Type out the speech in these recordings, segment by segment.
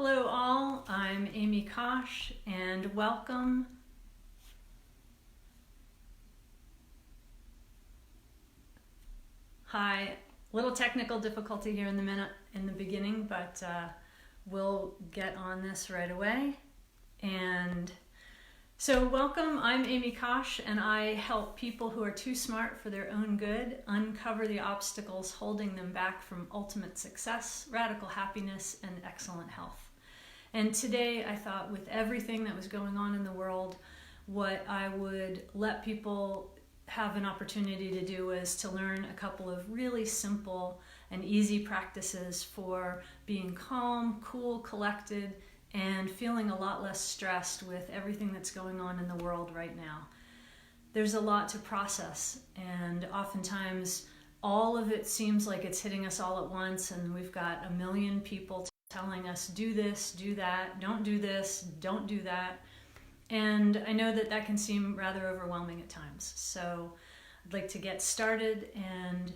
Hello all, I'm Amy Kosh and welcome. Hi, little technical difficulty here in the beginning, but we'll get on this right away. And so welcome, I'm Amy Kosh and I help people who are too smart for their own good uncover the obstacles holding them back from ultimate success, radical happiness, and excellent health. And today I thought with everything that was going on in the world, what I would let people have an opportunity to do was to learn a couple of really simple and easy practices for being calm, cool, collected, and feeling a lot less stressed with everything that's going on in the world right now. There's a lot to process, and oftentimes all of it seems like it's hitting us all at once, and we've got a million people telling us, do this, do that, don't do this, don't do that. And I know that that can seem rather overwhelming at times. So I'd like to get started and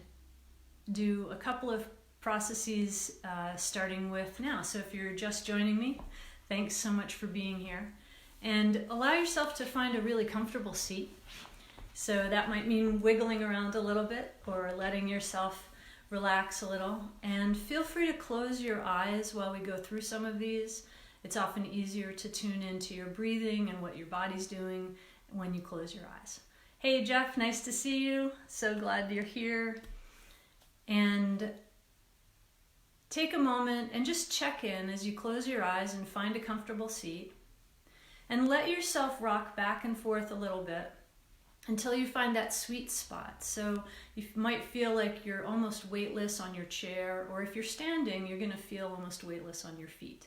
do a couple of processes starting with now. So if you're just joining me, thanks so much for being here. And allow yourself to find a really comfortable seat. So that might mean wiggling around a little bit or letting yourself relax a little, and feel free to close your eyes while we go through some of these. It's often easier to tune into your breathing and what your body's doing when you close your eyes. Hey Jeff, nice to see you. So glad you're here. And take a moment and just check in as you close your eyes and find a comfortable seat. And let yourself rock back and forth a little bit until you find that sweet spot. So you might feel like you're almost weightless on your chair, or if you're standing, you're gonna feel almost weightless on your feet.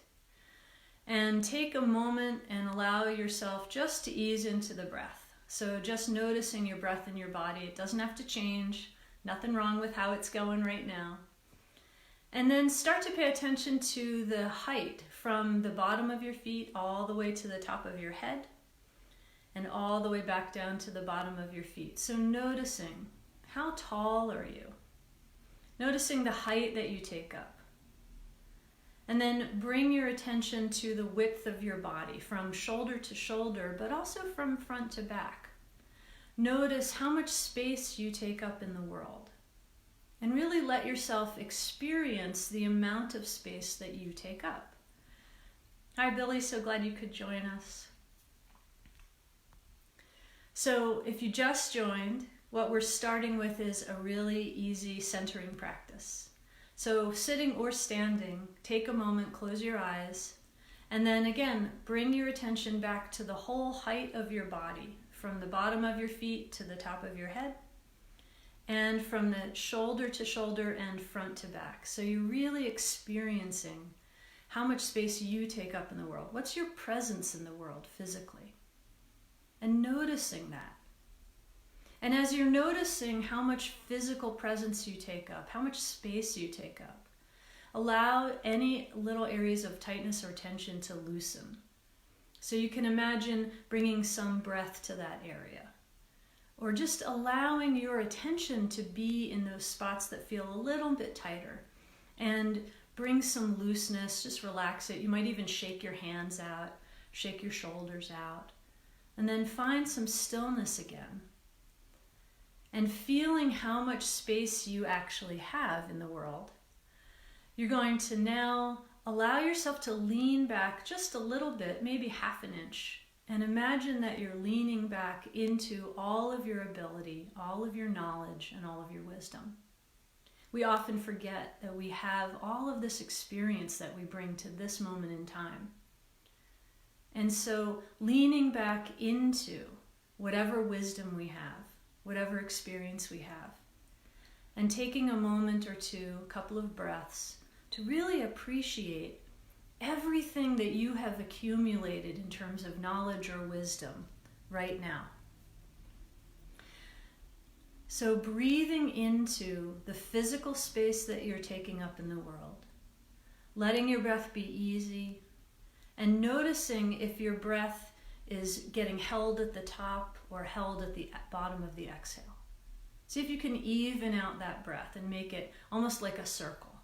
And take a moment and allow yourself just to ease into the breath. So just noticing your breath in your body. It doesn't have to change, nothing wrong with how it's going right now. And then start to pay attention to the height from the bottom of your feet all the way to the top of your head, and all the way back down to the bottom of your feet. So noticing, how tall are you? Noticing the height that you take up. And then bring your attention to the width of your body, from shoulder to shoulder, but also from front to back. Notice how much space you take up in the world. And really let yourself experience the amount of space that you take up. Hi Billy, so glad you could join us. So if you just joined, what we're starting with is a really easy centering practice. So sitting or standing, take a moment, close your eyes, and then again, bring your attention back to the whole height of your body, from the bottom of your feet to the top of your head, and from the shoulder to shoulder and front to back. So you're really experiencing how much space you take up in the world. What's your presence in the world physically? And noticing that. And as you're noticing how much physical presence you take up, how much space you take up, allow any little areas of tightness or tension to loosen. So you can imagine bringing some breath to that area, or just allowing your attention to be in those spots that feel a little bit tighter, and bring some looseness, just relax it. You might even shake your hands out, shake your shoulders out. And then find some stillness again. And feeling how much space you actually have in the world. You're going to now allow yourself to lean back just a little bit, maybe half an inch. And imagine that you're leaning back into all of your ability, all of your knowledge, and all of your wisdom. We often forget that we have all of this experience that we bring to this moment in time. And so leaning back into whatever wisdom we have, whatever experience we have, and taking a moment or two, a couple of breaths, to really appreciate everything that you have accumulated in terms of knowledge or wisdom right now. So breathing into the physical space that you're taking up in the world, letting your breath be easy, and noticing if your breath is getting held at the top or held at the bottom of the exhale. See if you can even out that breath and make it almost like a circle.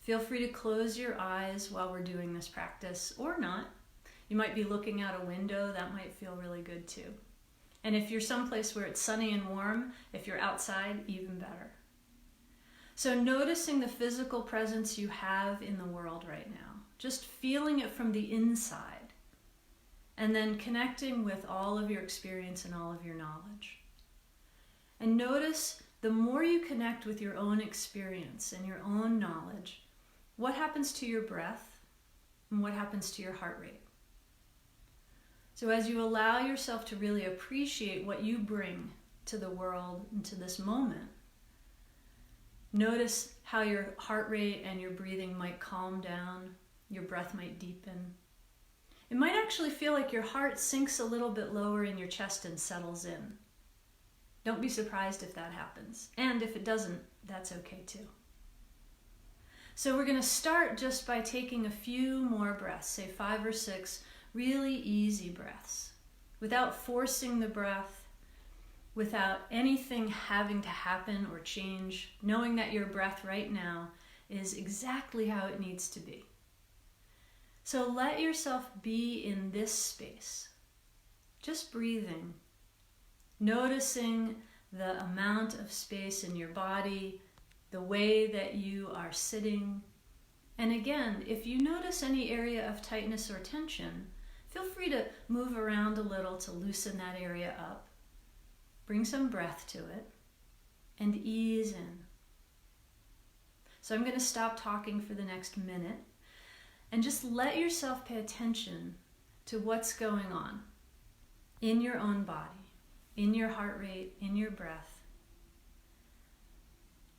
Feel free to close your eyes while we're doing this practice, or not. You might be looking out a window. That might feel really good too. And if you're someplace where it's sunny and warm, if you're outside, even better. So noticing the physical presence you have in the world right now, just feeling it from the inside, and then connecting with all of your experience and all of your knowledge. And notice the more you connect with your own experience and your own knowledge, what happens to your breath and what happens to your heart rate. So as you allow yourself to really appreciate what you bring to the world and to this moment, notice how your heart rate and your breathing might calm down, your breath might deepen. It might actually feel like your heart sinks a little bit lower in your chest and settles in. Don't be surprised if that happens. And if it doesn't, that's okay too. So we're going to start just by taking a few more breaths, say 5 or 6 really easy breaths, without forcing the breath, without anything having to happen or change, knowing that your breath right now is exactly how it needs to be. So let yourself be in this space, just breathing, noticing the amount of space in your body, the way that you are sitting. And again, if you notice any area of tightness or tension, feel free to move around a little to loosen that area up. Bring some breath to it and ease in. So I'm going to stop talking for the next minute and just let yourself pay attention to what's going on in your own body, in your heart rate, in your breath,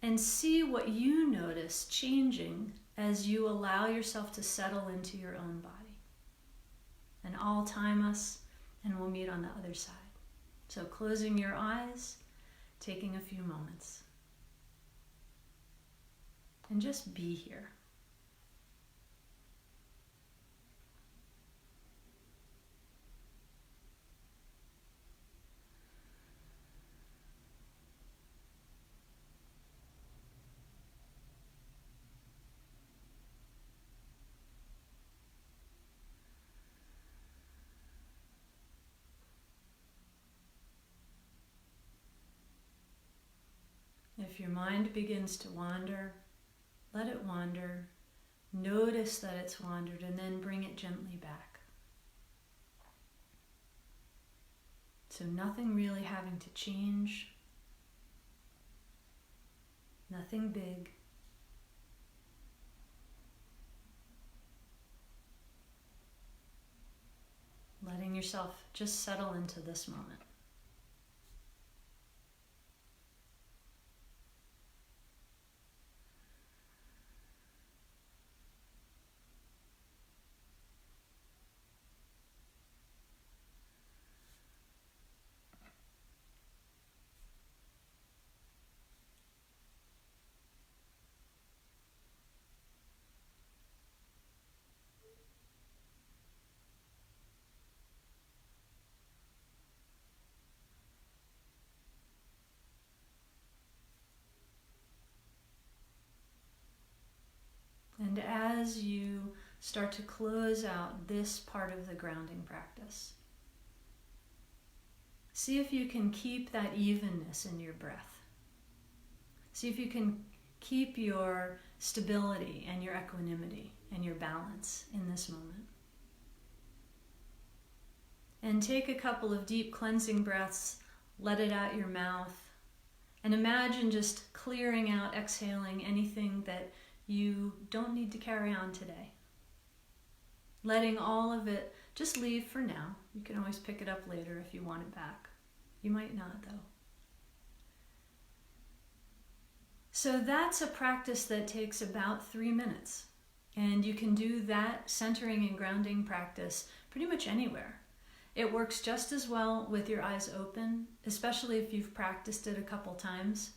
and see what you notice changing as you allow yourself to settle into your own body. And I'll time us, and we'll meet on the other side. So closing your eyes, taking a few moments, and just be here. If your mind begins to wander, let it wander. Notice that it's wandered and then bring it gently back. So nothing really having to change, nothing big. Letting yourself just settle into this moment. And as you start to close out this part of the grounding practice, see if you can keep that evenness in your breath. See if you can keep your stability and your equanimity and your balance in this moment. And take a couple of deep cleansing breaths, let it out your mouth, and imagine just clearing out, exhaling anything that you don't need to carry on today. Letting all of it just leave for now. You can always pick it up later if you want it back. You might not, though. So that's a practice that takes about 3 minutes. And you can do that centering and grounding practice pretty much anywhere. It works just as well with your eyes open, especially if you've practiced it a couple times.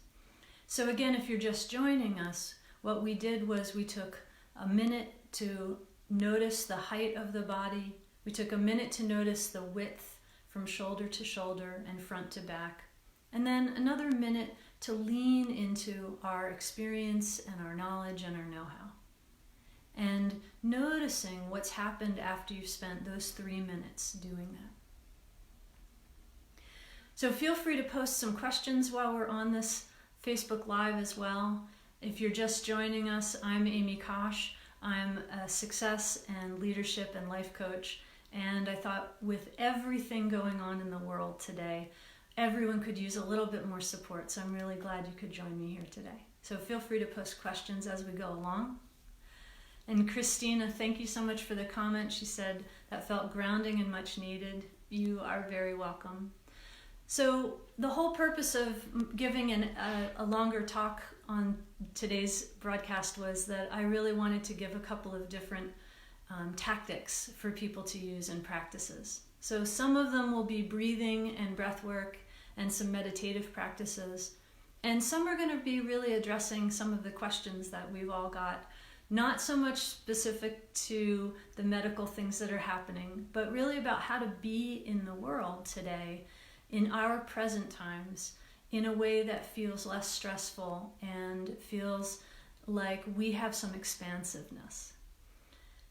So again, if you're just joining us, what we did was we took a minute to notice the height of the body. We took a minute to notice the width from shoulder to shoulder and front to back. And then another minute to lean into our experience and our knowledge and our know-how. and noticing what's happened after you've spent those 3 minutes doing that. So feel free to post some questions while we're on this Facebook Live as well. If you're just joining us, I'm Amy Kosh. I'm a success and leadership and life coach. And I thought with everything going on in the world today, everyone could use a little bit more support. So I'm really glad you could join me here today. So feel free to post questions as we go along. And Christina, thank you so much for the comment. She said that felt grounding and much needed. You are very welcome. So the whole purpose of giving a longer talk on today's broadcast was that I really wanted to give a couple of different tactics for people to use and practices. So some of them will be breathing and breath work and some meditative practices. And some are going to be really addressing some of the questions that we've all got, not so much specific to the medical things that are happening, but really about how to be in the world today, in our present times, in a way that feels less stressful and feels like we have some expansiveness.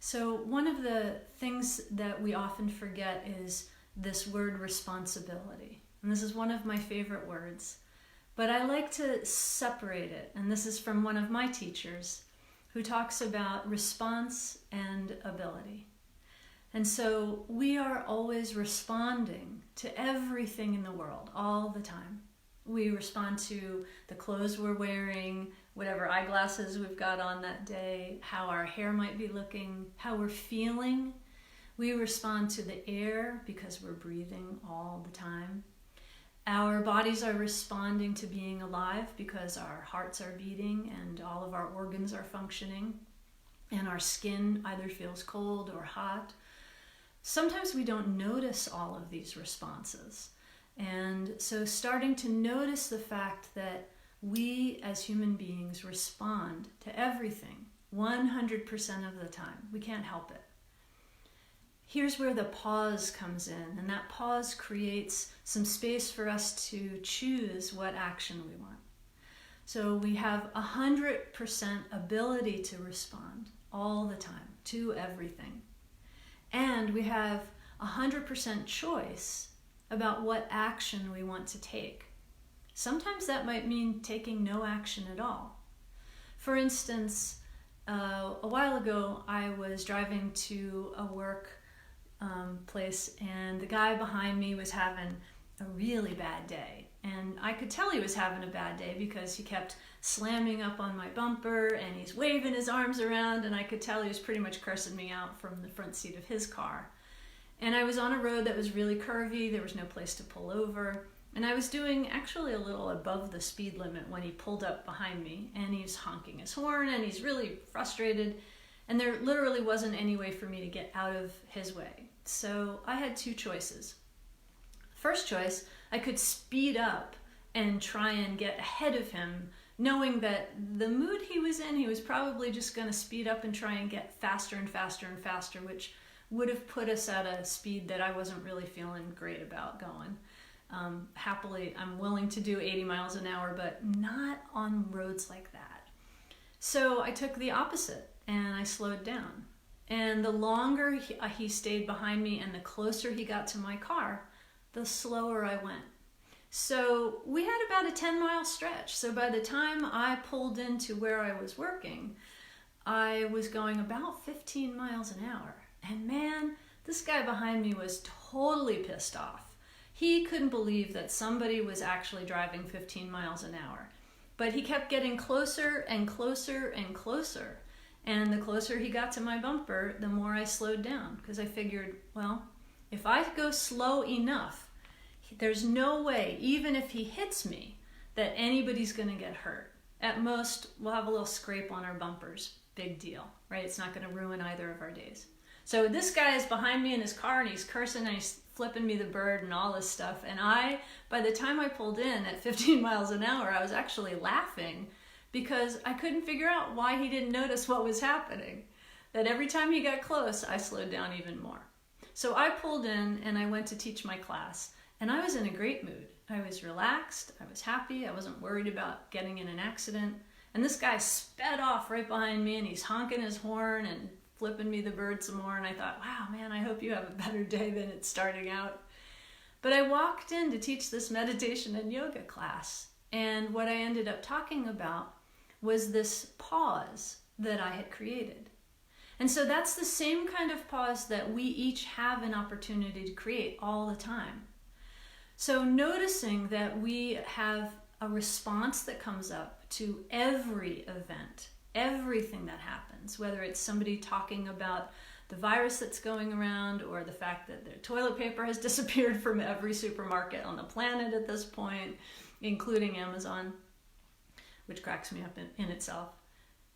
So one of the things that we often forget is this word responsibility. And this is one of my favorite words. But I like to separate it. And this is from one of my teachers who talks about response and ability. And so we are always responding to everything in the world all the time. We respond to the clothes we're wearing, whatever eyeglasses we've got on that day, how our hair might be looking, how we're feeling. We respond to the air because we're breathing all the time. Our bodies are responding to being alive because our hearts are beating and all of our organs are functioning, and our skin either feels cold or hot. Sometimes we don't notice all of these responses. And so starting to notice the fact that we as human beings respond to everything 100% of the time. We can't help it. Here's where the pause comes in, and that pause creates some space for us to choose what action we want. So we have 100% ability to respond all the time to everything. And we have 100% choice about what action we want to take. Sometimes that might mean taking no action at all. For instance, a while ago, I was driving to a work place, and the guy behind me was having a really bad day. And I could tell he was having a bad day because he kept slamming up on my bumper and he's waving his arms around, and I could tell he was pretty much cursing me out from the front seat of his car. And I was on a road that was really curvy, there was no place to pull over, and I was doing actually a little above the speed limit when he pulled up behind me, and he's honking his horn and he's really frustrated, and there literally wasn't any way for me to get out of his way. So I had two choices. First choice, I could speed up and try and get ahead of him, knowing that the mood he was in, he was probably just going to speed up and try and get faster and faster and faster, which would have put us at a speed that I wasn't really feeling great about going. Happily, I'm willing to do 80 miles an hour, but not on roads like that. So I took the opposite and I slowed down. And the longer he stayed behind me and the closer he got to my car, the slower I went. So we had about a 10-mile stretch. So by the time I pulled into where I was working, I was going about 15 miles an hour. And man, this guy behind me was totally pissed off. He couldn't believe that somebody was actually driving 15 miles an hour. But he kept getting closer and closer and closer. And the closer he got to my bumper, the more I slowed down. Because I figured, well, if I go slow enough, there's no way, even if he hits me, that anybody's going to get hurt. At most, we'll have a little scrape on our bumpers. Big deal, right? It's not going to ruin either of our days. So this guy is behind me in his car, and he's cursing, and he's flipping me the bird and all this stuff. And by the time I pulled in at 15 miles an hour, I was actually laughing because I couldn't figure out why he didn't notice what was happening. That every time he got close, I slowed down even more. So I pulled in and I went to teach my class, and I was in a great mood. I was relaxed, I was happy, I wasn't worried about getting in an accident, And this guy sped off right behind me, and he's honking his horn and flipping me the bird some more. And I thought, wow, man, I hope you have a better day than it's starting out. But I walked in to teach this meditation and yoga class. And what I ended up talking about was this pause that I had created. And so that's the same kind of pause that we each have an opportunity to create all the time. So noticing that we have a response that comes up to every event, everything that happens, whether it's somebody talking about the virus that's going around or the fact that their toilet paper has disappeared from every supermarket on the planet at this point, including Amazon, which cracks me up in itself.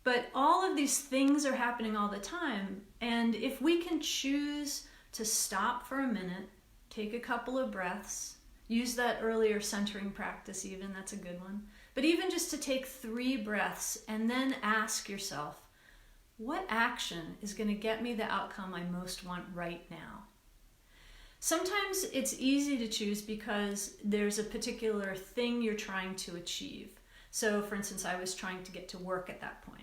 But all of these things are happening all the time. And if we can choose to stop for a minute, take a couple of breaths, use that earlier centering practice even, that's a good one. But even just to take 3 breaths and then ask yourself, what action is going to get me the outcome I most want right now? Sometimes it's easy to choose because there's a particular thing you're trying to achieve. So for instance, I was trying to get to work at that point.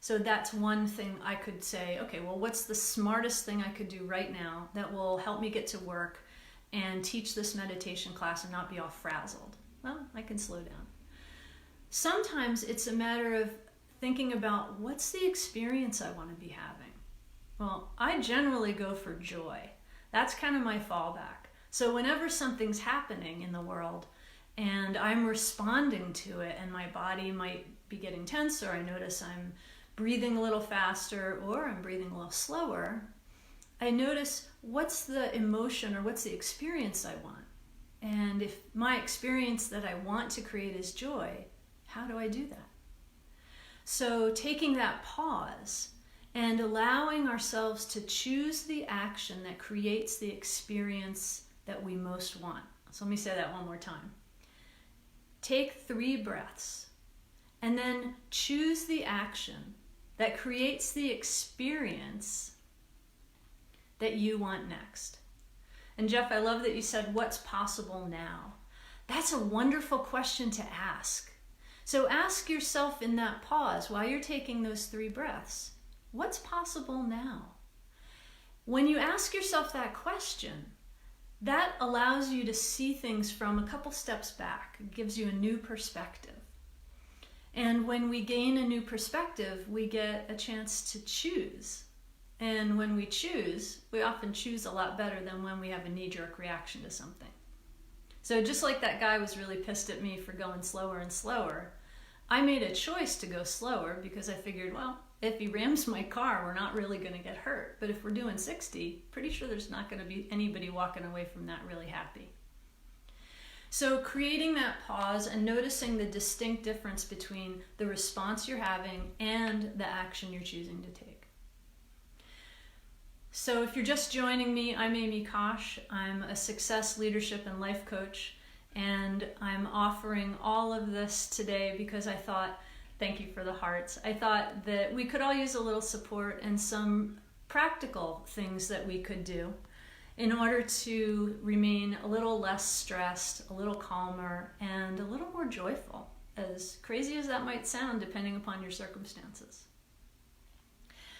So that's one thing I could say, okay, well, what's the smartest thing I could do right now that will help me get to work and teach this meditation class and not be all frazzled? Well, I can slow down. Sometimes it's a matter of thinking about what's the experience I want to be having. Well, I generally go for joy. That's kind of my fallback. So whenever something's happening in the world and I'm responding to it and my body might be getting tense, or I notice I'm breathing a little faster or I'm breathing a little slower, I notice what's the emotion or what's the experience I want. And if my experience that I want to create is joy, how do I do that? So taking that pause and allowing ourselves to choose the action that creates the experience that we most want. So let me say that one more time. Take 3 breaths and then choose the action that creates the experience that you want next. And Jeff, I love that you said, what's possible now? That's a wonderful question to ask. So ask yourself in that pause while you're taking those 3 breaths, what's possible now? When you ask yourself that question, that allows you to see things from a couple steps back. It gives you a new perspective. And when we gain a new perspective, we get a chance to choose. And when we choose, we often choose a lot better than when we have a knee-jerk reaction to something. So just like that guy was really pissed at me for going slower and slower, I made a choice to go slower because I figured, well, if he rams my car, we're not really going to get hurt. But if we're doing 60, pretty sure there's not going to be anybody walking away from that really happy. So creating that pause and noticing the distinct difference between the response you're having and the action you're choosing to take. So if you're just joining me, I'm Amy Kosh. I'm a success, leadership, and life coach. And I'm offering all of this today because I thought, thank you for the hearts, I thought that we could all use a little support and some practical things that we could do in order to remain a little less stressed, a little calmer, and a little more joyful, as crazy as that might sound depending upon your circumstances.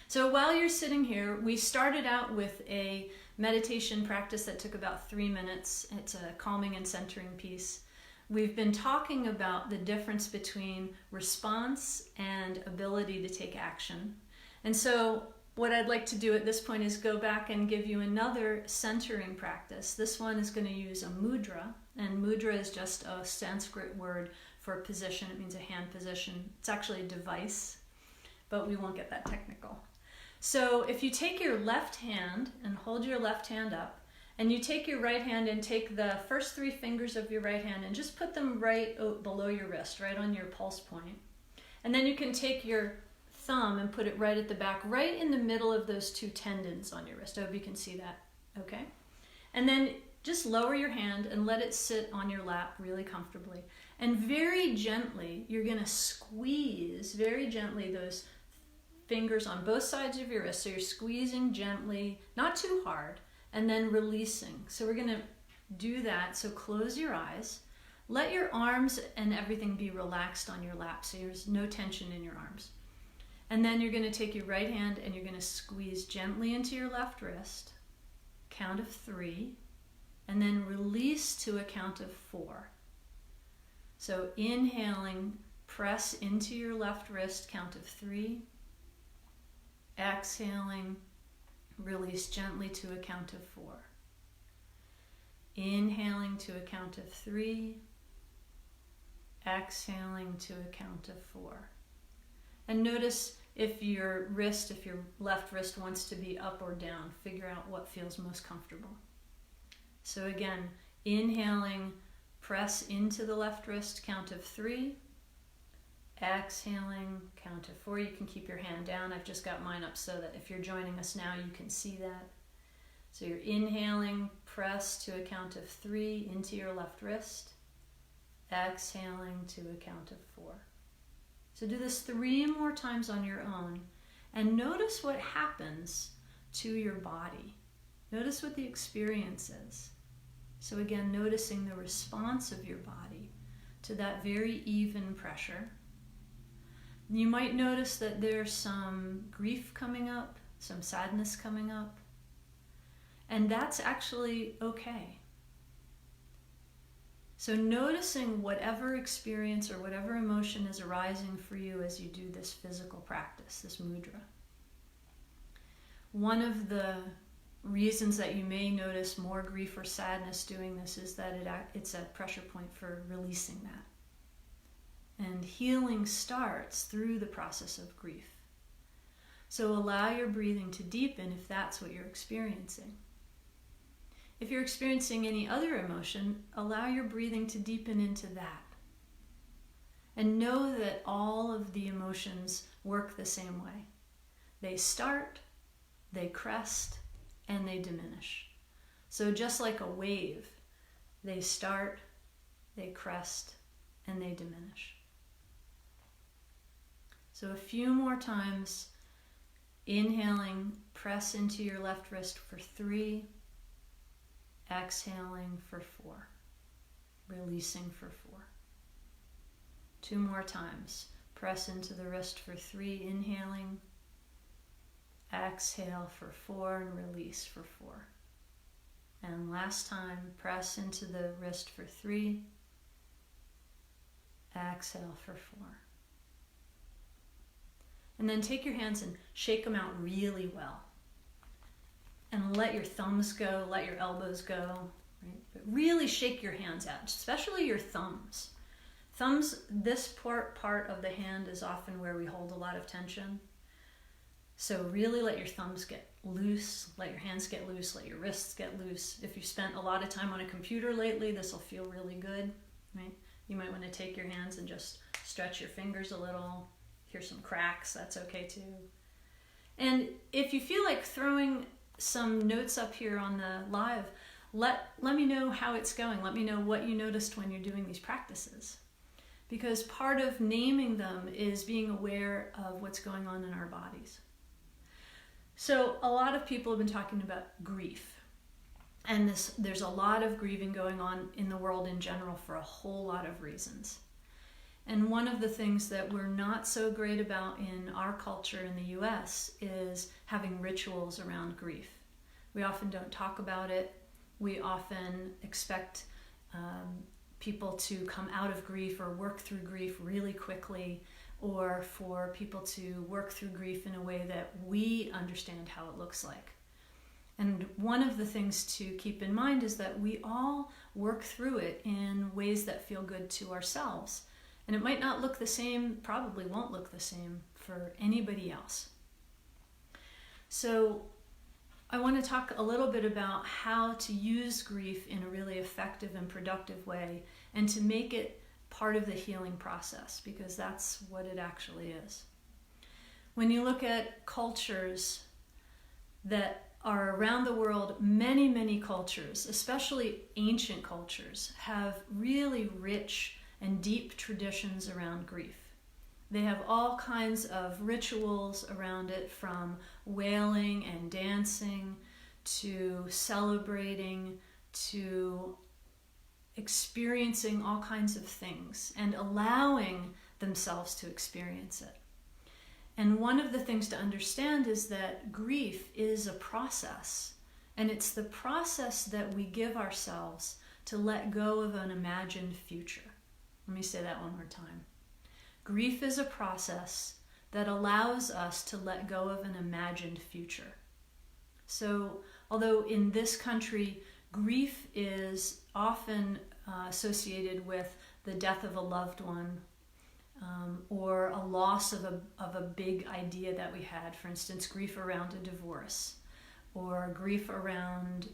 So while you're sitting here, we started out with a meditation practice that took about 3 minutes. It's a calming and centering piece. We've been talking about the difference between response and ability to take action. And so what I'd like to do at this point is go back and give you another centering practice. This one is going to use a mudra, and mudra is just a Sanskrit word for position. It means a hand position. It's actually a device, but we won't get that technical. So if you take your left hand and hold your left hand up, and you take your right hand and take the first 3 fingers of your right hand and just put them right below your wrist, right on your pulse point. And then you can take your thumb and put it right at the back, right in the middle of those 2 tendons on your wrist. I hope you can see that, okay? And then just lower your hand and let it sit on your lap really comfortably. And very gently, you're gonna squeeze very gently those fingers on both sides of your wrist. So you're squeezing gently, not too hard, and then releasing. So we're gonna do that. So close your eyes, let your arms and everything be relaxed on your lap, so there's no tension in your arms. And then you're going to take your right hand and you're going to squeeze gently into your left wrist, count of 3, and then release to a count of 4. So inhaling, press into your left wrist, count of 3. Exhaling, release gently to a count of 4. Inhaling to a count of 3. Exhaling to a count of 4. And notice if your left wrist wants to be up or down. Figure out what feels most comfortable. So again, inhaling, press into the left wrist, count of 3. Exhaling, count of 4. You can keep your hand down. I've just got mine up so that if you're joining us now, you can see that. So you're inhaling, press to a count of 3 into your left wrist. Exhaling to a count of 4. So do this 3 more times on your own, and notice what happens to your body. Notice what the experience is. So again, noticing the response of your body to that very even pressure. You might notice that there's some grief coming up, some sadness coming up, and that's actually okay. So noticing whatever experience or whatever emotion is arising for you as you do this physical practice, this mudra. One of the reasons that you may notice more grief or sadness doing this is that it's a pressure point for releasing that. And healing starts through the process of grief. So allow your breathing to deepen if that's what you're experiencing. If you're experiencing any other emotion, allow your breathing to deepen into that. And know that all of the emotions work the same way. They start, they crest, and they diminish. So just like a wave, they start, they crest, and they diminish. So a few more times, inhaling, press into your left wrist for 3. Exhaling for 4. Releasing for 4. 2 more times. Press into the wrist for 3, inhaling. Exhale for 4 and release for 4. And last time, press into the wrist for 3. Exhale for 4. And then take your hands and shake them out really well. And let your thumbs go, let your elbows go, right? But really shake your hands out, especially your thumbs. Thumbs, this part of the hand is often where we hold a lot of tension. So really let your thumbs get loose, let your hands get loose, let your wrists get loose. If you spent a lot of time on a computer lately, this will feel really good, right? You might want to take your hands and just stretch your fingers a little. Hear some cracks, that's okay too. And if you feel like throwing some notes up here on the live, let me know how it's going. Let me know what you noticed when you're doing these practices. Because part of naming them is being aware of what's going on in our bodies. So a lot of people have been talking about grief. And there's a lot of grieving going on in the world in general for a whole lot of reasons. And one of the things that we're not so great about in our culture in the US is having rituals around grief. We often don't talk about it. We often expect people to come out of grief or work through grief really quickly, or for people to work through grief in a way that we understand how it looks like. And one of the things to keep in mind is that we all work through it in ways that feel good to ourselves. And it might not look the same, probably won't look the same for anybody else. So I want to talk a little bit about how to use grief in a really effective and productive way, and to make it part of the healing process, because that's what it actually is. When you look at cultures that are around the world, many, many cultures, especially ancient cultures, have really rich and deep traditions around grief. They have all kinds of rituals around it, from wailing and dancing to celebrating to experiencing all kinds of things and allowing themselves to experience it. And one of the things to understand is that grief is a process, and it's the process that we give ourselves to let go of an imagined future. Let me say that one more time. Grief is a process that allows us to let go of an imagined future. So, although in this country, grief is often associated with the death of a loved one, or a loss of a big idea that we had. For instance, grief around a divorce, or grief around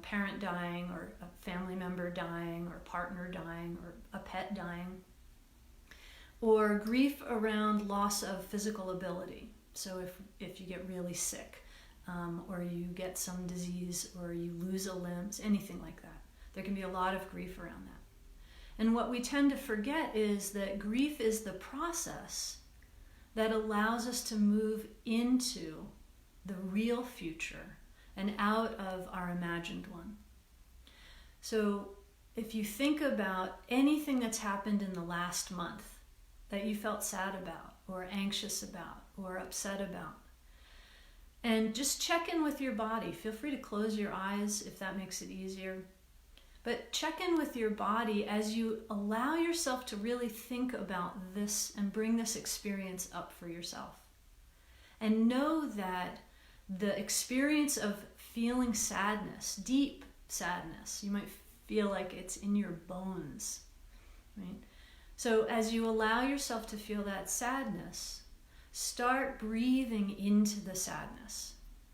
parent dying, or a family member dying, or partner dying, or a pet dying, or grief around loss of physical ability. So if you get really sick, or you get some disease, or you lose a limb, anything like that, there can be a lot of grief around that. And what we tend to forget is that grief is the process that allows us to move into the real future and out of our imagined one. So if you think about anything that's happened in the last month that you felt sad about, or anxious about, or upset about, and just check in with your body. Feel free to close your eyes if that makes it easier. But check in with your body as you allow yourself to really think about this and bring this experience up for yourself. And know that the experience of feeling sadness, deep sadness, you might feel like it's in your bones, right? So as you allow yourself to feel that sadness, start breathing into the sadness.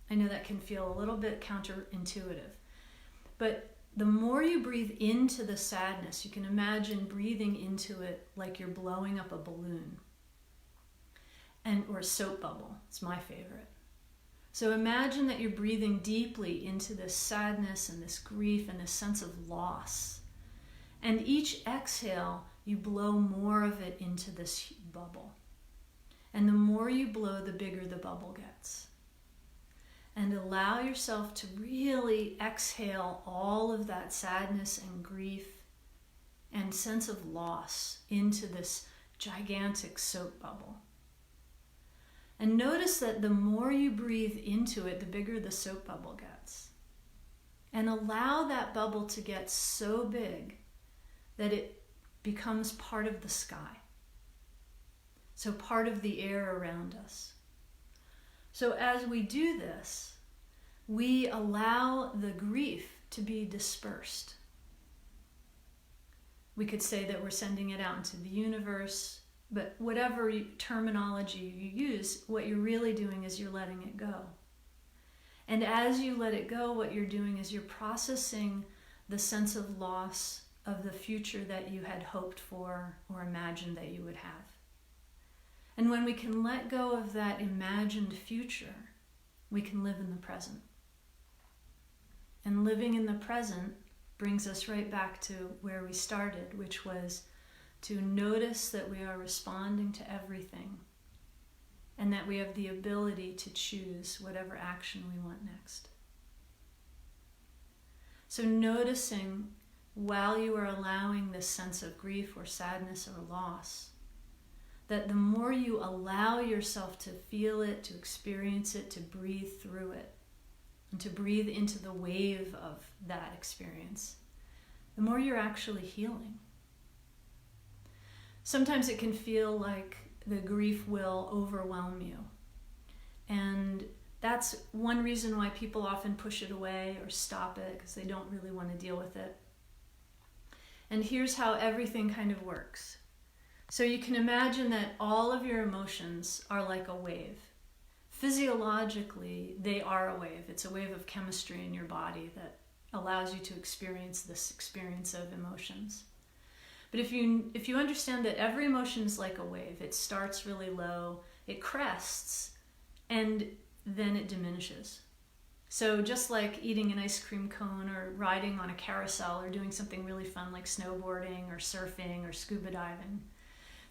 I know that can feel a little bit counterintuitive, but the more you breathe into the sadness, you can imagine breathing into it like you're blowing up a balloon, or a soap bubble. It's my favorite. So imagine that you're breathing deeply into this sadness and this grief and this sense of loss. And each exhale, you blow more of it into this bubble. And the more you blow, the bigger the bubble gets. And allow yourself to really exhale all of that sadness and grief and sense of loss into this gigantic soap bubble. And notice that the more you breathe into it, the bigger the soap bubble gets. And allow that bubble to get so big that it becomes part of the sky. So part of the air around us. So as we do this, we allow the grief to be dispersed. We could say that we're sending it out into the universe, but whatever terminology you use, what you're really doing is you're letting it go. And as you let it go, what you're doing is you're processing the sense of loss of the future that you had hoped for or imagined that you would have. And when we can let go of that imagined future, we can live in the present. And living in the present brings us right back to where we started, which was to notice that we are responding to everything and that we have the ability to choose whatever action we want next. So noticing while you are allowing this sense of grief or sadness or loss, that the more you allow yourself to feel it, to experience it, to breathe through it, and to breathe into the wave of that experience, the more you're actually healing. Sometimes it can feel like the grief will overwhelm you. And that's one reason why people often push it away or stop it, because they don't really want to deal with it. And here's how everything kind of works. So you can imagine that all of your emotions are like a wave. Physiologically, they are a wave. It's a wave of chemistry in your body that allows you to experience this experience of emotions. But if you understand that every emotion is like a wave, it starts really low, it crests, and then it diminishes. So just like eating an ice cream cone or riding on a carousel or doing something really fun like snowboarding or surfing or scuba diving,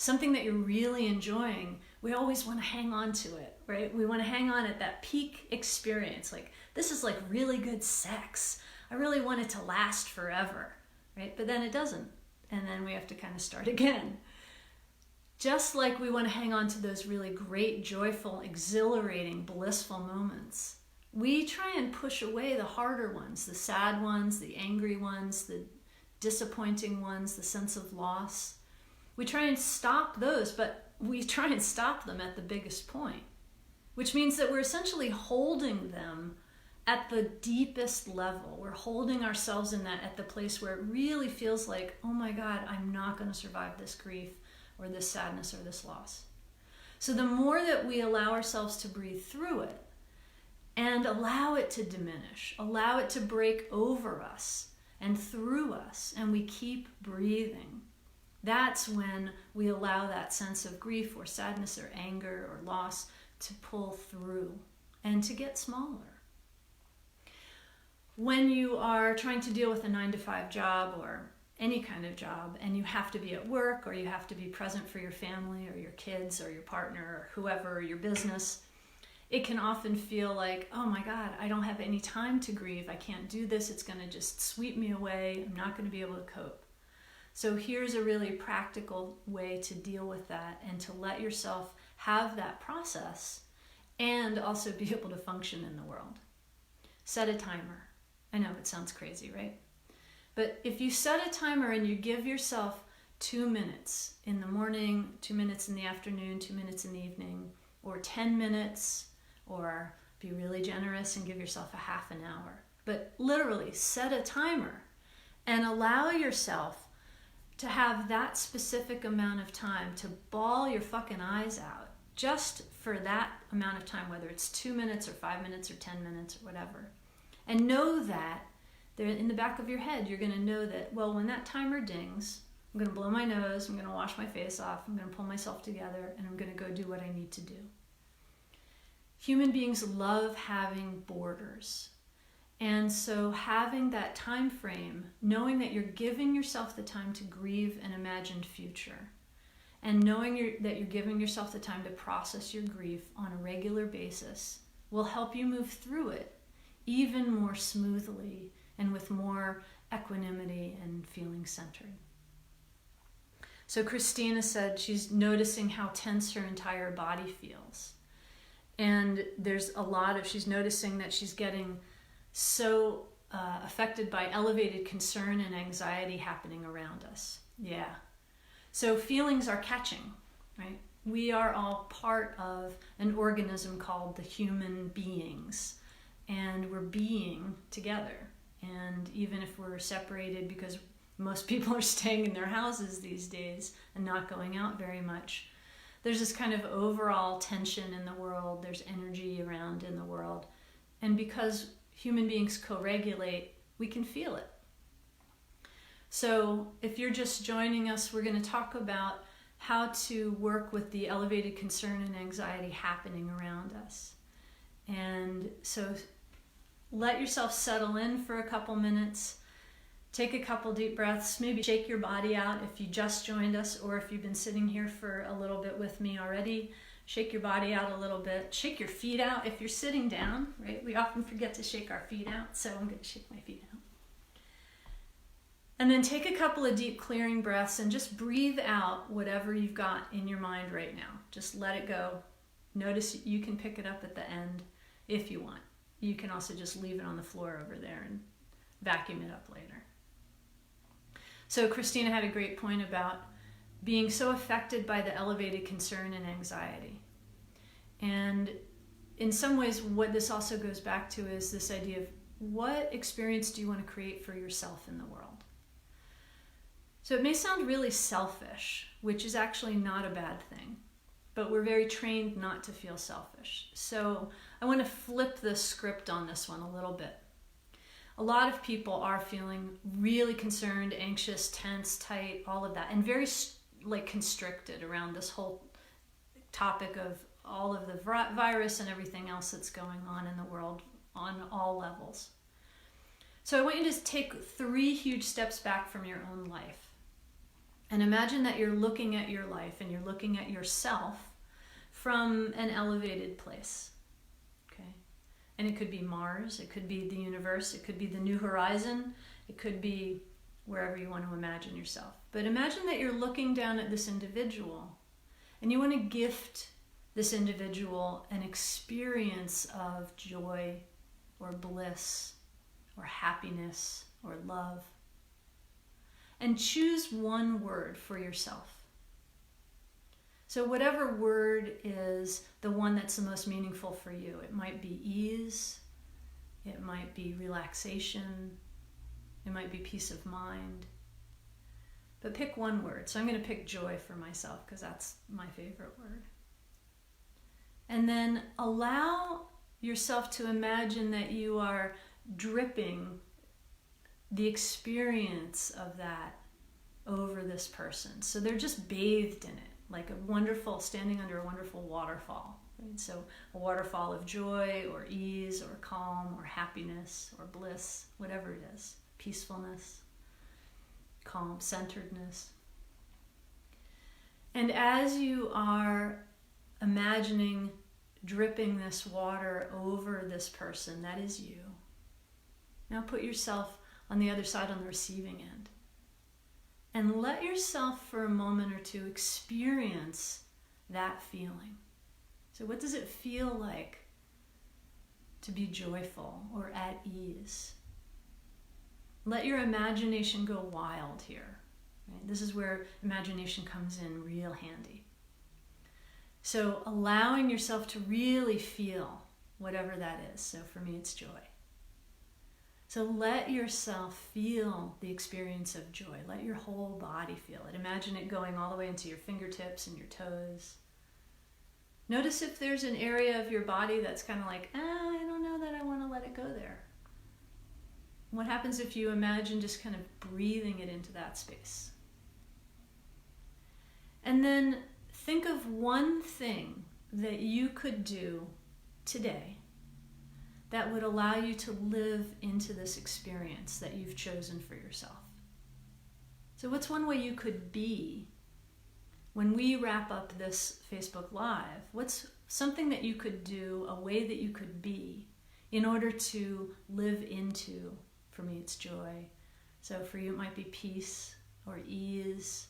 something that you're really enjoying, we always want to hang on to it, right? We want to hang on at that peak experience. Like, this is like really good sex. I really want it to last forever, right? But then it doesn't. And then we have to kind of start again. Just like we want to hang on to those really great, joyful, exhilarating, blissful moments, we try and push away the harder ones, the sad ones, the angry ones, the disappointing ones, the sense of loss. We try and stop those, but we try and stop them at the biggest point, which means that we're essentially holding them at the deepest level. We're holding ourselves in that, at the place where it really feels like, oh my God, I'm not going to survive this grief or this sadness or this loss. So the more that we allow ourselves to breathe through it and allow it to diminish, allow it to break over us and through us, and we keep breathing, that's when we allow that sense of grief or sadness or anger or loss to pull through and to get smaller. When you are trying to deal with a 9-to-5 job or any kind of job, and you have to be at work, or you have to be present for your family or your kids or your partner or whoever, or your business, it can often feel like, oh my God, I don't have any time to grieve. I can't do this. It's going to just sweep me away. I'm not going to be able to cope. So here's a really practical way to deal with that and to let yourself have that process and also be able to function in the world. Set a timer. I know it sounds crazy, right? But if you set a timer and you give yourself 2 minutes in the morning, 2 minutes in the afternoon, 2 minutes in the evening, or 10 minutes, or be really generous and give yourself a half an hour. But literally set a timer and allow yourself to have that specific amount of time to bawl your fucking eyes out just for that amount of time, whether it's 2 minutes or 5 minutes or 10 minutes or whatever. And know that there in the back of your head, you're going to know that, well, when that timer dings, I'm going to blow my nose, I'm going to wash my face off, I'm going to pull myself together, and I'm going to go do what I need to do. Human beings love having borders. And so having that time frame, knowing that you're giving yourself the time to grieve an imagined future, and knowing that you're giving yourself the time to process your grief on a regular basis, will help you move through it even more smoothly and with more equanimity and feeling centered. So Christina said she's noticing how tense her entire body feels. And she's noticing that she's getting so affected by elevated concern and anxiety happening around us. Yeah. So feelings are catching, right? We are all part of an organism called the human beings, and we're being together. And even if we're separated, because most people are staying in their houses these days and not going out very much, there's this kind of overall tension in the world. There's energy around in the world. And because human beings co-regulate, we can feel it. So if you're just joining us, we're going to talk about how to work with the elevated concern and anxiety happening around us. And so let yourself settle in for a couple minutes. Take a couple deep breaths. Maybe shake your body out if you just joined us, or if you've been sitting here for a little bit with me already. Shake your body out a little bit. Shake your feet out if you're sitting down, right? We often forget to shake our feet out, so I'm going to shake my feet out. And then take a couple of deep clearing breaths and just breathe out whatever you've got in your mind right now. Just let it go. Notice you can pick it up at the end if you want. You can also just leave it on the floor over there and vacuum it up later. So Christina had a great point about being so affected by the elevated concern and anxiety. And in some ways, what this also goes back to is this idea of what experience do you want to create for yourself in the world? So it may sound really selfish, which is actually not a bad thing, but we're very trained not to feel selfish. So I want to flip the script on this one a little bit. A lot of people are feeling really concerned, anxious, tense, tight, all of that, and very constricted around this whole topic of all of the virus and everything else that's going on in the world on all levels. So I want you to take 3 huge steps back from your own life And imagine that you're looking at your life and you're looking at yourself from an elevated place. Okay? And it could be Mars, it could be the universe, it could be the New Horizon, it could be wherever you want to imagine yourself. But imagine that you're looking down at this individual and you want to gift this individual an experience of joy or bliss or happiness or love. And choose one word for yourself. So whatever word is the one that's the most meaningful for you. It might be ease, it might be relaxation, it might be peace of mind. But pick one word. So I'm going to pick joy for myself because that's my favorite word. And then allow yourself to imagine that you are dripping the experience of that over this person. So they're just bathed in it, like standing under a wonderful waterfall. Right? So a waterfall of joy or ease or calm or happiness or bliss, whatever it is, peacefulness, calm, centeredness. And as you are imagining dripping this water over this person, that is you. Now put yourself on the other side, on the receiving end. And let yourself for a moment or two experience that feeling. So what does it feel like to be joyful or at ease? Let your imagination go wild here. Right? This is where imagination comes in real handy. So allowing yourself to really feel whatever that is. So for me, it's joy. So let yourself feel the experience of joy. Let your whole body feel it. Imagine it going all the way into your fingertips and your toes. Notice if there's an area of your body that's kind of like, I don't know that I want to let it go there. What happens if you imagine just kind of breathing it into that space? And then think of one thing that you could do today that would allow you to live into this experience that you've chosen for yourself. So what's one way you could be when we wrap up this Facebook Live? What's something that you could do, a way that you could be in order to live into, for me it's joy. So for you it might be peace or ease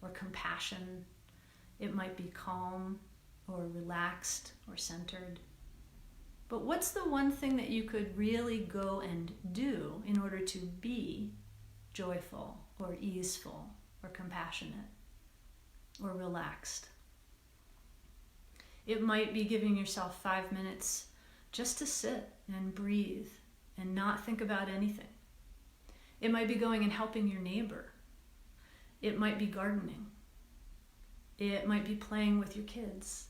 or compassion. It might be calm or relaxed or centered. But what's the one thing that you could really go and do in order to be joyful or easeful or compassionate or relaxed? It might be giving yourself 5 minutes just to sit and breathe and not think about anything. It might be going and helping your neighbor. It might be gardening. It might be playing with your kids.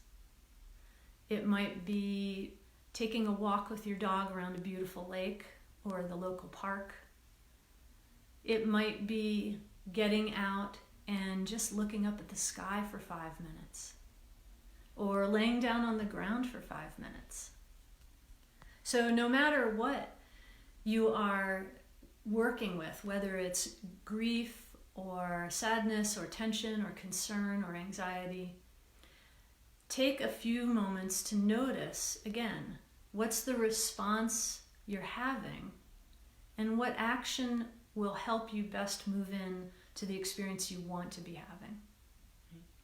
It might be taking a walk with your dog around a beautiful lake or the local park. It might be getting out and just looking up at the sky for 5 minutes, or laying down on the ground for 5 minutes. So no matter what you are working with, whether it's grief or sadness or tension or concern or anxiety, take a few moments to notice, again, what's the response you're having and what action will help you best move in to the experience you want to be having.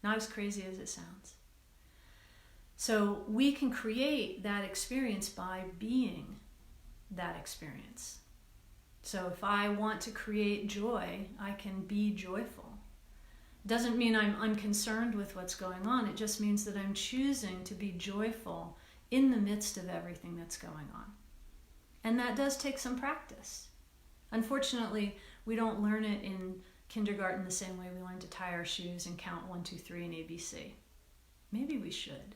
Not as crazy as it sounds. So we can create that experience by being that experience. So if I want to create joy, I can be joyful. Doesn't mean I'm unconcerned with what's going on. It just means that I'm choosing to be joyful in the midst of everything that's going on. And that does take some practice. Unfortunately, we don't learn it in kindergarten the same way we learn to tie our shoes and count 1, 2, 3 and ABC. Maybe we should.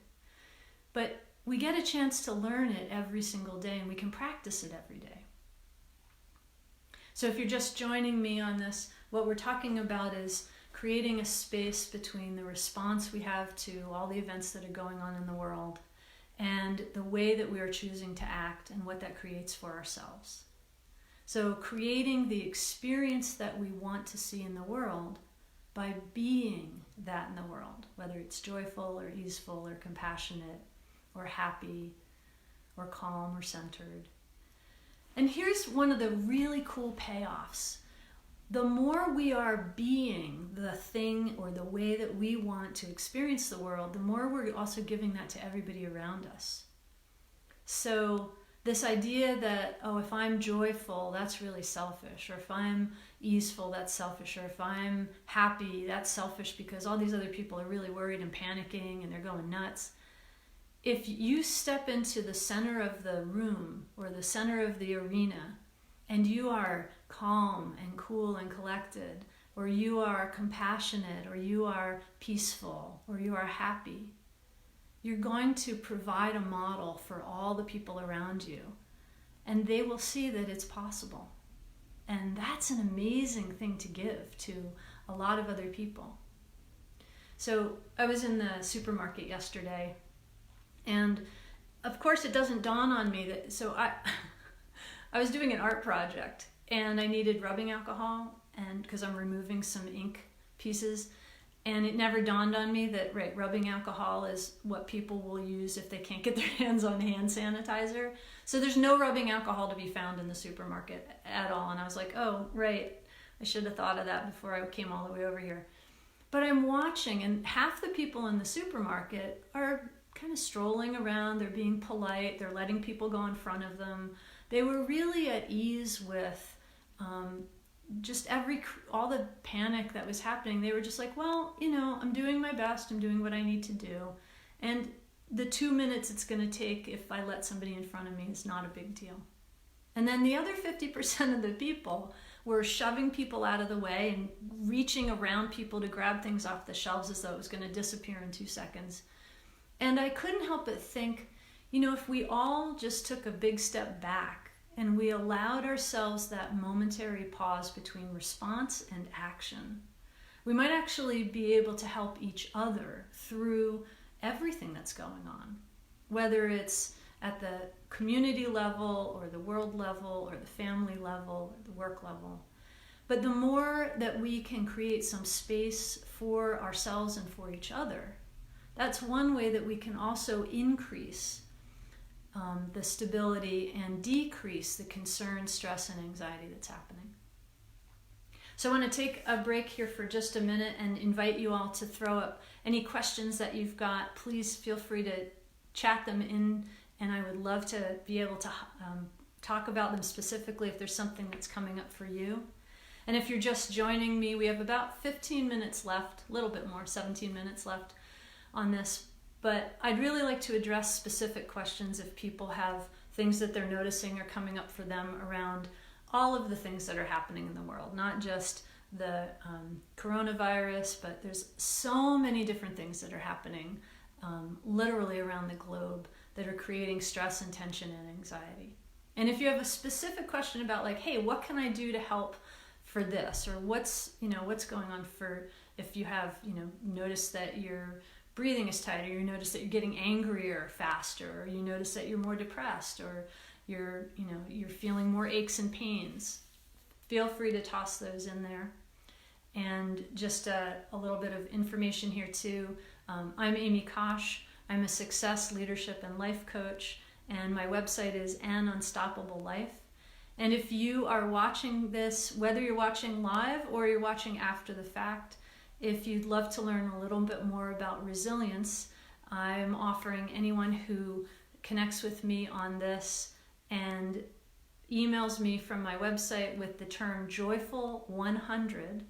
But we get a chance to learn it every single day, and we can practice it every day. So if you're just joining me on this, what we're talking about is creating a space between the response we have to all the events that are going on in the world and the way that we are choosing to act and what that creates for ourselves. So creating the experience that we want to see in the world by being that in the world, whether it's joyful or easeful or compassionate or happy or calm or centered. And here's one of the really cool payoffs. The more we are being the thing or the way that we want to experience the world, the more we're also giving that to everybody around us. So this idea that, oh, if I'm joyful, that's really selfish, or if I'm easeful, that's selfish, or if I'm happy, that's selfish because all these other people are really worried and panicking and they're going nuts. If you step into the center of the room or the center of the arena and you are calm and cool and collected, or you are compassionate, or you are peaceful, or you are happy, you're going to provide a model for all the people around you, and they will see that it's possible. And that's an amazing thing to give to a lot of other people. So I was in the supermarket yesterday, and of course it doesn't dawn on me that, so I was doing an art project and I needed rubbing alcohol, and because I'm removing some ink pieces, and it never dawned on me that, right, rubbing alcohol is what people will use if they can't get their hands on hand sanitizer. So there's no rubbing alcohol to be found in the supermarket at all. And I was like, oh, right, I should have thought of that before I came all the way over here. But I'm watching, and half the people in the supermarket are kind of strolling around. They're being polite. They're letting people go in front of them. They were really at ease with just all the panic that was happening. They were just like, well, I'm doing my best. I'm doing what I need to do. And the 2 minutes it's going to take if I let somebody in front of me is not a big deal. And then the other 50% of the people were shoving people out of the way and reaching around people to grab things off the shelves as though it was going to disappear in 2 seconds. And I couldn't help but think, if we all just took a big step back and we allowed ourselves that momentary pause between response and action, we might actually be able to help each other through everything that's going on, whether it's at the community level or the world level or the family level or the work level. But the more that we can create some space for ourselves and for each other, that's one way that we can also increase the stability and decrease the concern, stress, and anxiety that's happening. So I want to take a break here for just a minute and invite you all to throw up any questions that you've got. Please feel free to chat them in, and I would love to be able to talk about them specifically if there's something that's coming up for you. And if you're just joining me, we have about 15 minutes left, a little bit more, 17 minutes left on this. But I'd really like to address specific questions if people have things that they're noticing or coming up for them around all of the things that are happening in the world, not just the coronavirus, but there's so many different things that are happening literally around the globe that are creating stress and tension and anxiety. And if you have a specific question about like, hey, what can I do to help for this? Or what's going on for, if you have, noticed that your breathing is tighter, you notice that you're getting angrier faster, or you notice that you're more depressed, or you're feeling more aches and pains, feel free to toss those in there. And just a little bit of information here too. I'm Amy Kosh. I'm a success, leadership, and life coach, and my website is An Unstoppable Life. And if you are watching this, whether you're watching live or you're watching after the fact, if you'd love to learn a little bit more about resilience, I'm offering anyone who connects with me on this and emails me from my website with the term Joyful100.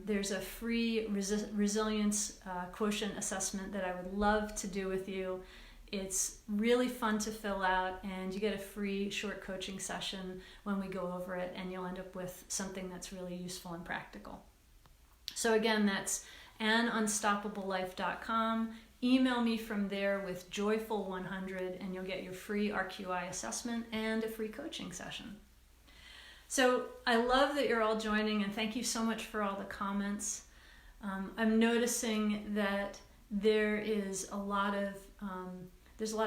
There's a free resilience quotient assessment that I would love to do with you. It's really fun to fill out, and you get a free short coaching session when we go over it, and you'll end up with something that's really useful and practical. So again, that's anunstoppablelife.com. Email me from there with Joyful100, and you'll get your free RQI assessment and a free coaching session. So I love that you're all joining, and thank you so much for all the comments. I'm noticing that there's a lot of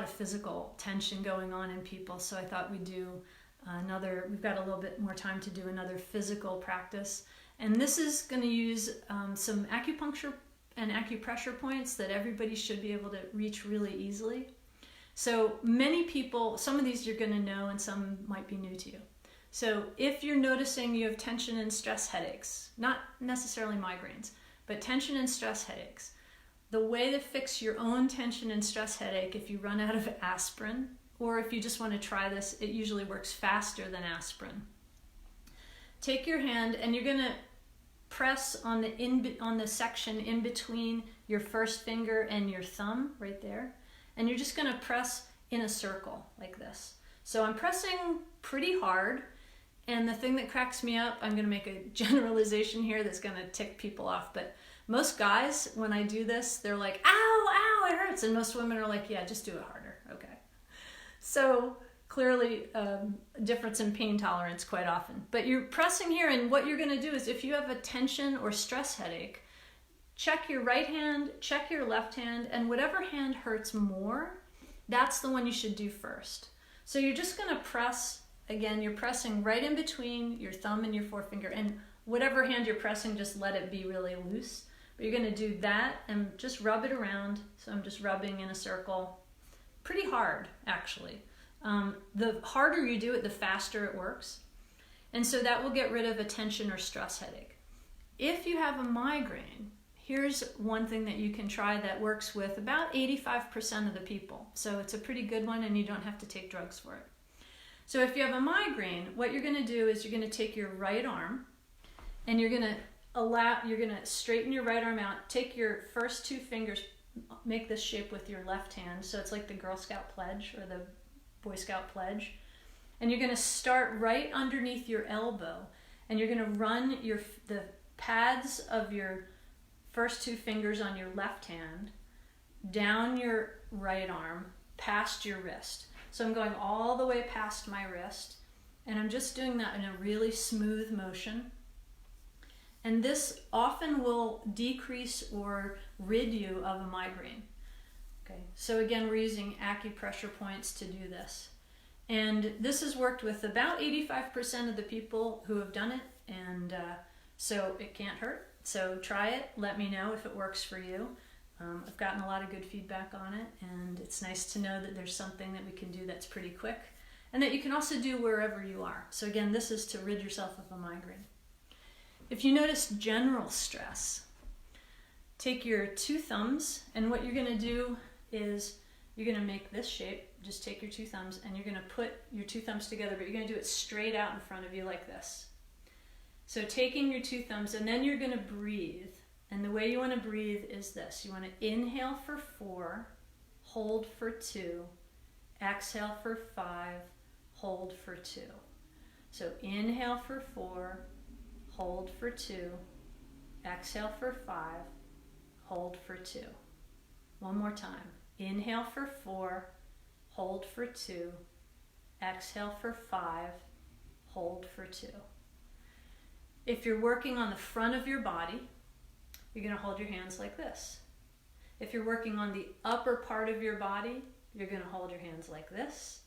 physical tension going on in people, so I thought we'd do we've got a little bit more time to do another physical practice. And this is going to use some acupuncture and acupressure points that everybody should be able to reach really easily. So many people, some of these you're going to know and some might be new to you. So if you're noticing you have tension and stress headaches, not necessarily migraines, but tension and stress headaches, the way to fix your own tension and stress headache, if you run out of aspirin, or if you just want to try this, it usually works faster than aspirin. Take your hand and you're going to press on the section in between your first finger and your thumb, right there. And you're just going to press in a circle like this. So I'm pressing pretty hard. And the thing that cracks me up, I'm going to make a generalization here that's going to tick people off, but most guys, when I do this, they're like, ow, ow, it hurts. And most women are like, yeah, just do it harder. Okay. So clearly a difference in pain tolerance quite often. But you're pressing here, and what you're going to do is if you have a tension or stress headache, check your right hand, check your left hand, and whatever hand hurts more, that's the one you should do first. So you're just going to press. Again, you're pressing right in between your thumb and your forefinger, and whatever hand you're pressing, just let it be really loose. But you're going to do that and just rub it around. So I'm just rubbing in a circle. Pretty hard, actually. The harder you do it, the faster it works. And so that will get rid of a tension or stress headache. If you have a migraine, here's one thing that you can try that works with about 85% of the people. So it's a pretty good one, and you don't have to take drugs for it. So if you have a migraine, what you're going to do is you're going to take your right arm and you're going to straighten your right arm out. Take your first two fingers, make this shape with your left hand. So it's like the Girl Scout pledge or the Boy Scout pledge. And you're going to start right underneath your elbow, and you're going to run the pads of your first two fingers on your left hand down your right arm past your wrist. So I'm going all the way past my wrist, and I'm just doing that in a really smooth motion. And this often will decrease or rid you of a migraine. Okay, so again, we're using acupressure points to do this. And this has worked with about 85% of the people who have done it, and so it can't hurt. So try it, let me know if it works for you. I've gotten a lot of good feedback on it, and it's nice to know that there's something that we can do that's pretty quick and that you can also do wherever you are. So again, this is to rid yourself of a migraine. If you notice general stress, take your two thumbs, and what you're going to do is you're going to make this shape. Just take your two thumbs, and you're going to put your two thumbs together, but you're going to do it straight out in front of you like this. So taking your two thumbs, and then you're going to breathe. And the way you want to breathe is this. You want to inhale for 4, hold for 2, exhale for 5, hold for 2. So inhale for 4, hold for 2, exhale for 5, hold for 2. One more time. Inhale for 4, hold for 2, exhale for 5, hold for 2. If you're working on the front of your body, you're going to hold your hands like this. If you're working on the upper part of your body, you're going to hold your hands like this.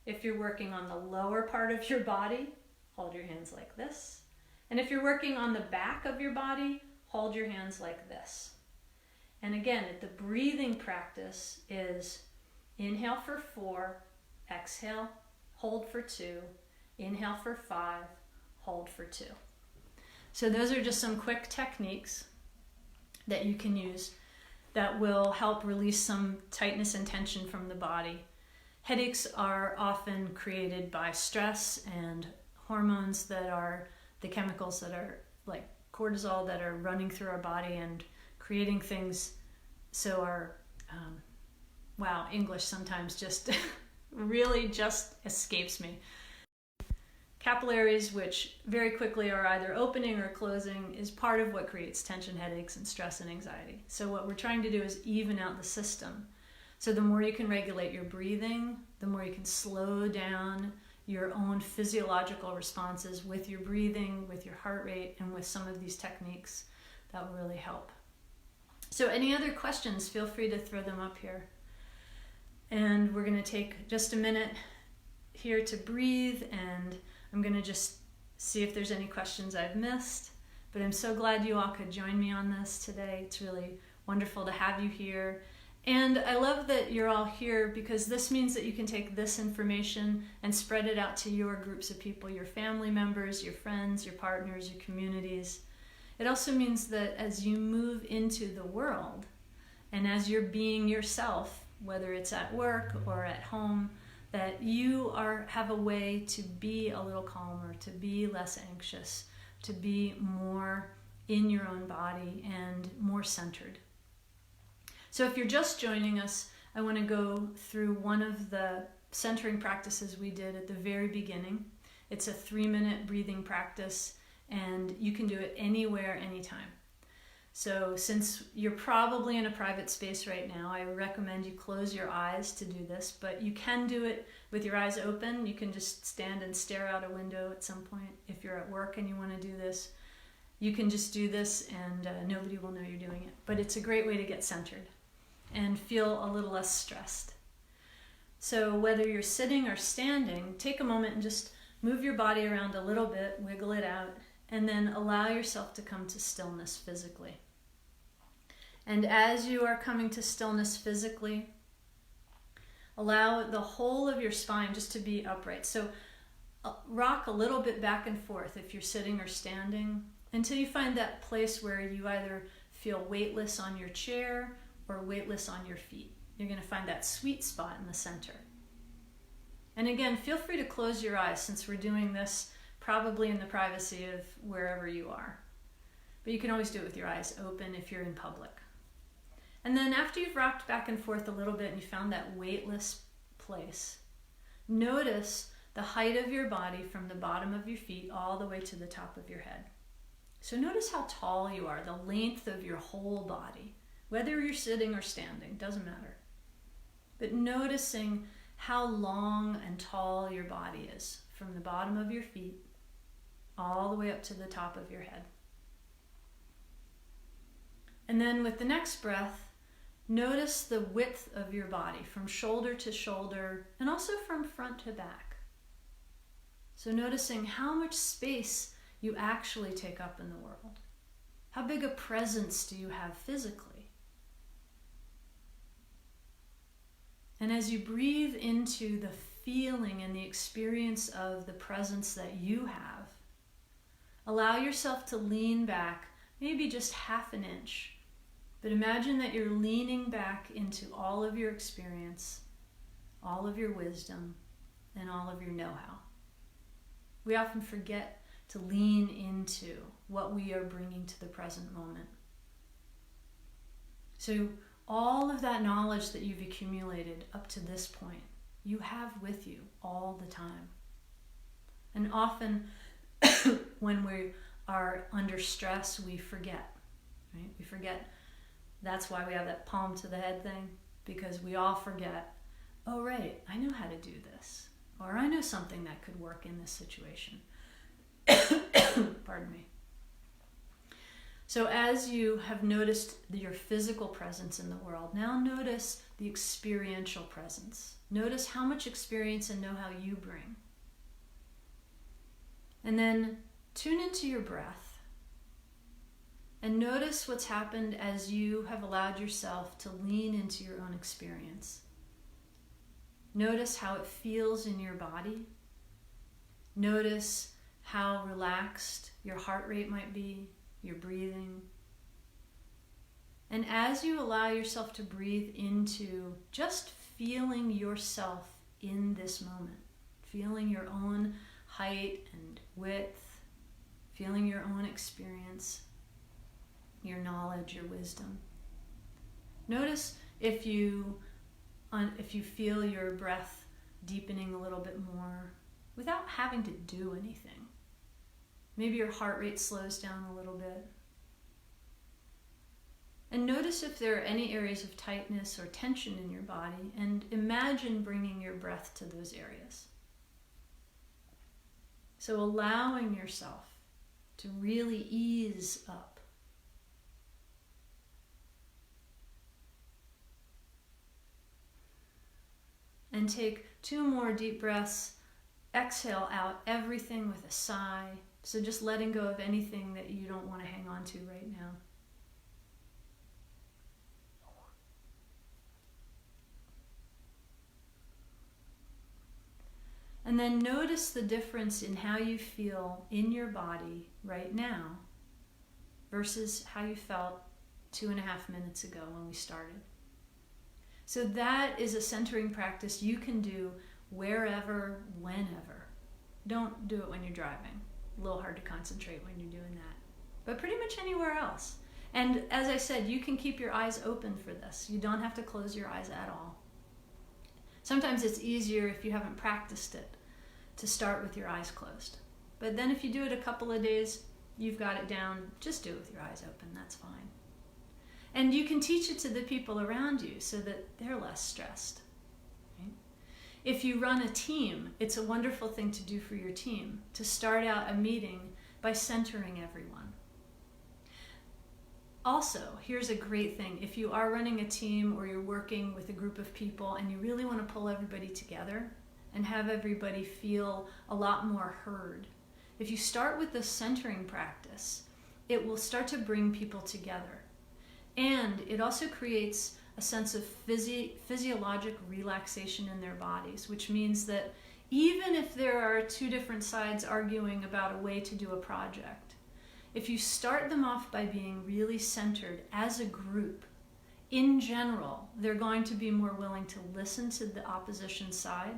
If you're working on the lower part of your body, hold your hands like this. And if you're working on the back of your body, hold your hands like this. And again, the breathing practice is inhale for 4, exhale, hold for 2, inhale for 5, hold for 2. So those are just some quick techniques that you can use that will help release some tightness and tension from the body. Headaches are often created by stress and hormones that are the chemicals that are like cortisol that are running through our body and creating things. So our, English sometimes just really just escapes me. Capillaries, which very quickly are either opening or closing, is part of what creates tension, headaches, and stress and anxiety. So what we're trying to do is even out the system. So the more you can regulate your breathing, the more you can slow down your own physiological responses with your breathing, with your heart rate, and with some of these techniques that will really help. So any other questions, feel free to throw them up here. And we're going to take just a minute here to breathe, and I'm going to just see if there's any questions I've missed. But I'm so glad you all could join me on this today. It's really wonderful to have you here. And I love that you're all here, because this means that you can take this information and spread it out to your groups of people, your family members, your friends, your partners, your communities. It also means that as you move into the world and as you're being yourself, whether it's at work or at home, that you have a way to be a little calmer, to be less anxious, to be more in your own body and more centered. So if you're just joining us, I want to go through one of the centering practices we did at the very beginning. It's a 3-minute breathing practice, and you can do it anywhere, anytime. So since you're probably in a private space right now, I recommend you close your eyes to do this, but you can do it with your eyes open. You can just stand and stare out a window at some point. If you're at work and you want to do this, you can just do this and nobody will know you're doing it. But it's a great way to get centered and feel a little less stressed. So whether you're sitting or standing, take a moment and just move your body around a little bit, wiggle it out, and then allow yourself to come to stillness physically. And as you are coming to stillness physically, allow the whole of your spine just to be upright. So rock a little bit back and forth if you're sitting or standing, until you find that place where you either feel weightless on your chair or weightless on your feet. You're going to find that sweet spot in the center. And again, feel free to close your eyes, since we're doing this probably in the privacy of wherever you are. But you can always do it with your eyes open if you're in public. And then after you've rocked back and forth a little bit and you found that weightless place, notice the height of your body from the bottom of your feet all the way to the top of your head. So notice how tall you are, the length of your whole body. Whether you're sitting or standing, doesn't matter. But noticing how long and tall your body is from the bottom of your feet all the way up to the top of your head. And then with the next breath, notice the width of your body from shoulder to shoulder and also from front to back. So noticing how much space you actually take up in the world. How big a presence do you have physically? And as you breathe into the feeling and the experience of the presence that you have, allow yourself to lean back, maybe just half an inch. But imagine that you're leaning back into all of your experience, all of your wisdom, and all of your know-how. We often forget to lean into what we are bringing to the present moment. So all of that knowledge that you've accumulated up to this point, you have with you all the time. And often when we are under stress, we forget, right? We forget. That's why we have that palm to the head thing, because we all forget, oh, right, I know how to do this, or I know something that could work in this situation. Pardon me. So as you have noticed your physical presence in the world, now notice the experiential presence. Notice how much experience and know-how you bring. And then tune into your breath and notice what's happened as you have allowed yourself to lean into your own experience. Notice how it feels in your body. Notice how relaxed your heart rate might be, your breathing. And as you allow yourself to breathe into just feeling yourself in this moment, feeling your own height and width, feeling your own experience, your knowledge, your wisdom. Notice if you feel your breath deepening a little bit more without having to do anything. Maybe your heart rate slows down a little bit. And notice if there are any areas of tightness or tension in your body, and imagine bringing your breath to those areas. So allowing yourself to really ease up. And take 2 more deep breaths, exhale out everything with a sigh. So just letting go of anything that you don't want to hang on to right now. And then notice the difference in how you feel in your body right now versus how you felt 2.5 minutes ago when we started. So that is a centering practice you can do wherever, whenever. Don't do it when you're driving. A little hard to concentrate when you're doing that. But pretty much anywhere else. And as I said, you can keep your eyes open for this. You don't have to close your eyes at all. Sometimes it's easier if you haven't practiced it to start with your eyes closed. But then if you do it a couple of days, you've got it down, just do it with your eyes open, that's fine. And you can teach it to the people around you so that they're less stressed. Right? If you run a team, it's a wonderful thing to do for your team, to start out a meeting by centering everyone. Also, here's a great thing. If you are running a team or you're working with a group of people and you really want to pull everybody together and have everybody feel a lot more heard, if you start with the centering practice, it will start to bring people together. And it also creates a sense of physiologic relaxation in their bodies, which means that even if there are two different sides arguing about a way to do a project, if you start them off by being really centered as a group, in general, they're going to be more willing to listen to the opposition side,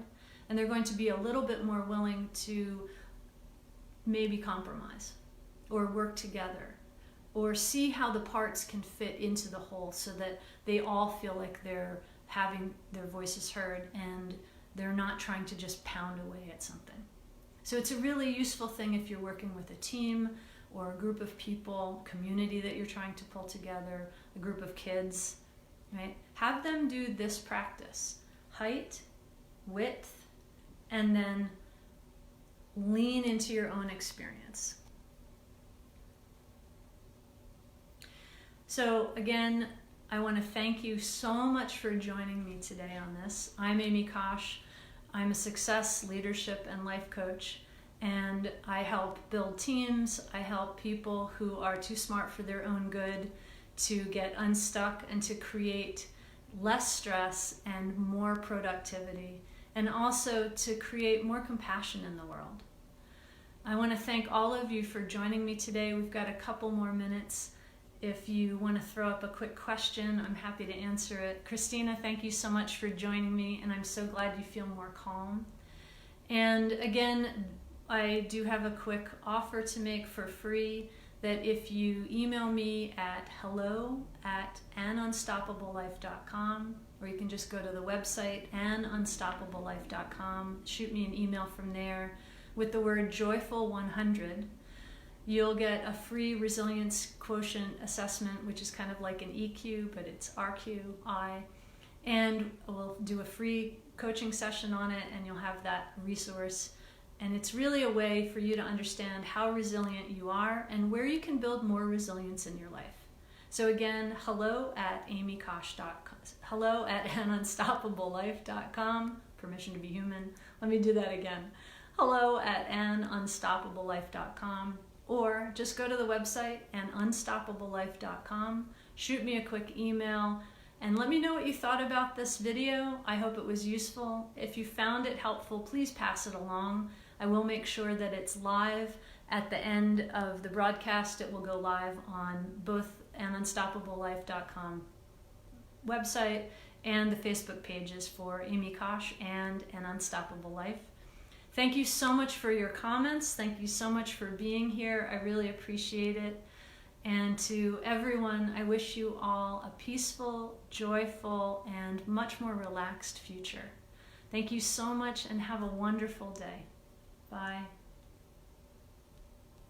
and they're going to be a little bit more willing to maybe compromise or work together or see how the parts can fit into the whole so that they all feel like they're having their voices heard and they're not trying to just pound away at something. So it's a really useful thing if you're working with a team or a group of people, community that you're trying to pull together, a group of kids, right? Have them do this practice: height, width, and then lean into your own experience. So again, I want to thank you so much for joining me today on this. I'm Amy Kosh. I'm a success, leadership, and life coach, and I help build teams. I help people who are too smart for their own good to get unstuck and to create less stress and more productivity, and also to create more compassion in the world. I want to thank all of you for joining me today. We've got a couple more minutes. If you want to throw up a quick question, I'm happy to answer it. Christina, thank you so much for joining me, and I'm so glad you feel more calm. And again, I do have a quick offer to make for free, that if you email me at hello@anunstoppablelife.com, or you can just go to the website anunstoppablelife.com, shoot me an email from there with the word joyful100, you'll get a free resilience quotient assessment, which is kind of like an EQ, but it's RQI, and we'll do a free coaching session on it, and you'll have that resource. And it's really a way for you to understand how resilient you are and where you can build more resilience in your life. So again, hello@amykosh.com, hello@anunstoppablelife.com, permission to be human. Let me do that again. hello@anunstoppablelife.com, or just go to the website anunstoppablelife.com, shoot me a quick email, and let me know what you thought about this video. I hope it was useful. If you found it helpful, please pass it along. I will make sure that it's live at the end of the broadcast. It will go live on both anunstoppablelife.com website and the Facebook pages for Amy Kosh and An Unstoppable Life. Thank you so much for your comments. Thank you so much for being here. I really appreciate it. And to everyone, I wish you all a peaceful, joyful, and much more relaxed future. Thank you so much, and have a wonderful day. Bye.